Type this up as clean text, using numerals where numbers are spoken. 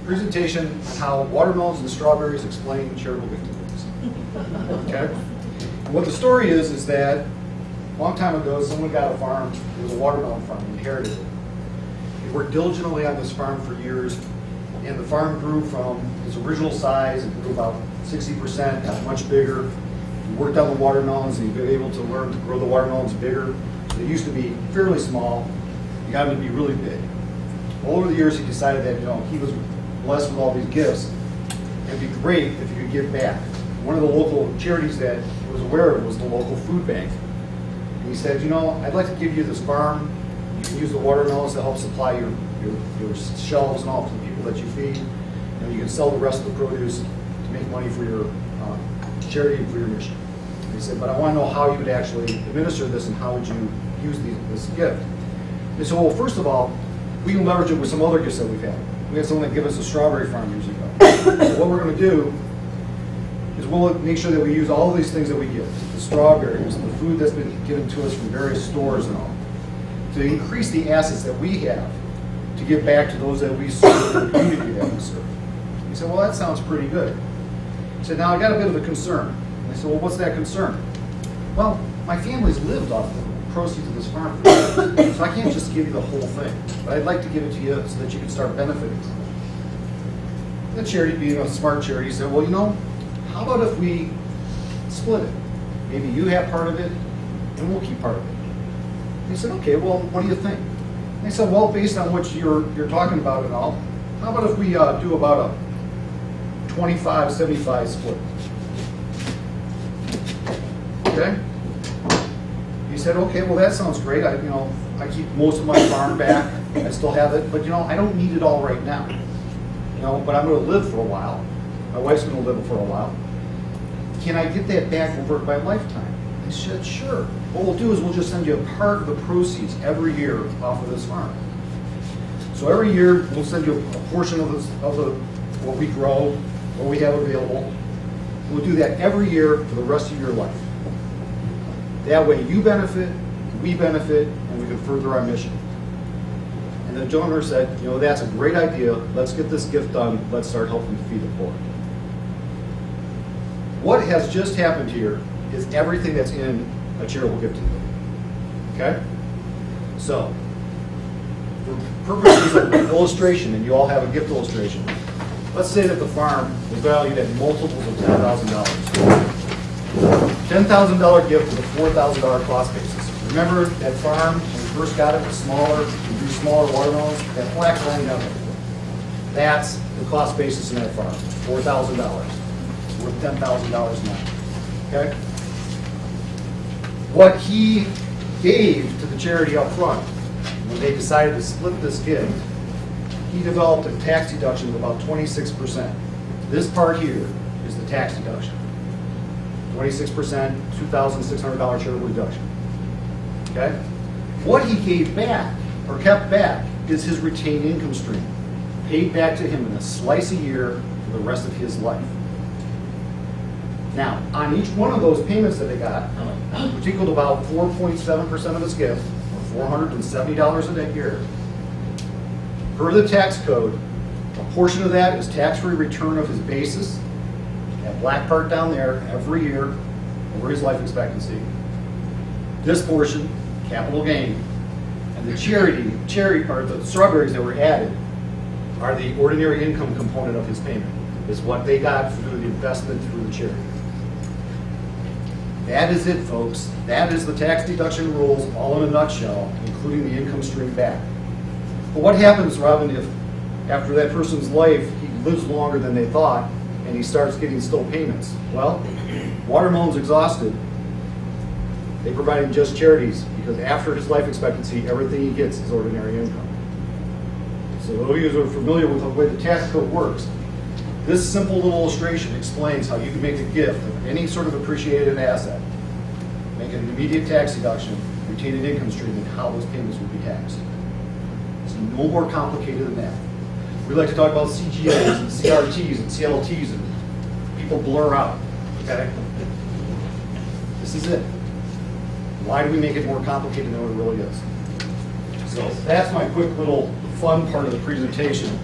presentation on how watermelons and strawberries explain charitable gift annuities. Okay? And what the story is that a long time ago, someone got a farm. It was a watermelon farm, inherited it. He worked diligently on this farm for years, and the farm grew from its original size. It grew about 60%, got much bigger. He worked on the watermelons, and he was able to learn to grow the watermelons bigger. They used to be fairly small. He got them to be really big. Well, over the years, he decided that he was blessed with all these gifts. It'd be great if he could give back. One of the local charities that he was aware of was the local food bank. And he said, I'd like to give you this farm. You can use the watermelons to help supply your shelves and all to the people that you feed. You can sell the rest of the produce to make money for your charity and for your mission. And he said, but I want to know how you would actually administer this and how would you use this gift. And so, well, first of all, we can leverage it with some other gifts that we've had. We had someone that gave us a strawberry farm years ago. So what we're going to do is we'll make sure that we use all of these things that we give, the strawberries, the food that's been given to us from various stores and all, to increase the assets that we have to give back to those that we serve in the community that we serve. He said, well, that sounds pretty good. He said, now I got a bit of a concern. And I said, well, what's that concern? Well, my family's lived off the proceeds of this farm for years, so I can't just give you the whole thing, but I'd like to give it to you so that you can start benefiting from it. The charity, being a smart charity, said, well, how about if we split it? Maybe you have part of it, and we'll keep part of it. And he said, okay, well, what do you think? And I said, well, based on what you're talking about and all, how about if we do about a 25-75 split? Okay? He said, okay, well, that sounds great. I keep most of my farm back. I still have it, but I don't need it all right now. But I'm going to live for a while. My wife's going to live for a while. Can I get that back over my lifetime? I said, sure. What we'll do is we'll just send you a part of the proceeds every year off of this farm. So every year we'll send you a portion of what we grow, what we have available. We'll do that every year for the rest of your life. That way you benefit, we benefit, and we can further our mission. And the donor said, that's a great idea. Let's get this gift done. Let's start helping feed the poor. What has just happened here is everything that's in a charitable gift annuity. Okay? So, for purposes of illustration, and you all have a gift illustration, let's say that the farm is valued at multiples of $10,000. $10,000 gift with a $4,000 cost basis. Remember that farm, when we first got it, was smaller, we grew smaller watermelons, that black line down there. That's the cost basis in that farm, $4,000. It's worth $10,000 now. Okay? What he gave to the charity up front, when they decided to split this gift, he developed a tax deduction of about 26%. This part here is the tax deduction. 26%, $2,600 charitable deduction. Okay? What he gave back, or kept back, is his retained income stream, paid back to him in a slice a year for the rest of his life. Now, on each one of those payments that they got, which equaled about 4.7% of his gift, or $470 a year, per the tax code, a portion of that is tax-free return of his basis, that black part down there, every year over his life expectancy. This portion, capital gain, and the the strawberries that were added are the ordinary income component of his payment. Is what they got through the investment through the charity. That is it, folks. That is the tax deduction rules, all in a nutshell, including the income stream back. But what happens, Robin, if after that person's life, he lives longer than they thought, and he starts getting still payments? Well, Watermelon's exhausted. They provide him just charities, because after his life expectancy, everything he gets is ordinary income. So those of you who are familiar with the way the tax code works, this simple little illustration explains how you can make a gift of any sort of appreciated asset, make it an immediate tax deduction, retain an income stream, and how those payments will be taxed. It's no more complicated than that. We like to talk about CGAs and CRTs and CLTs, and people blur out, okay? This is it. Why do we make it more complicated than what it really is? So that's my quick little fun part of the presentation.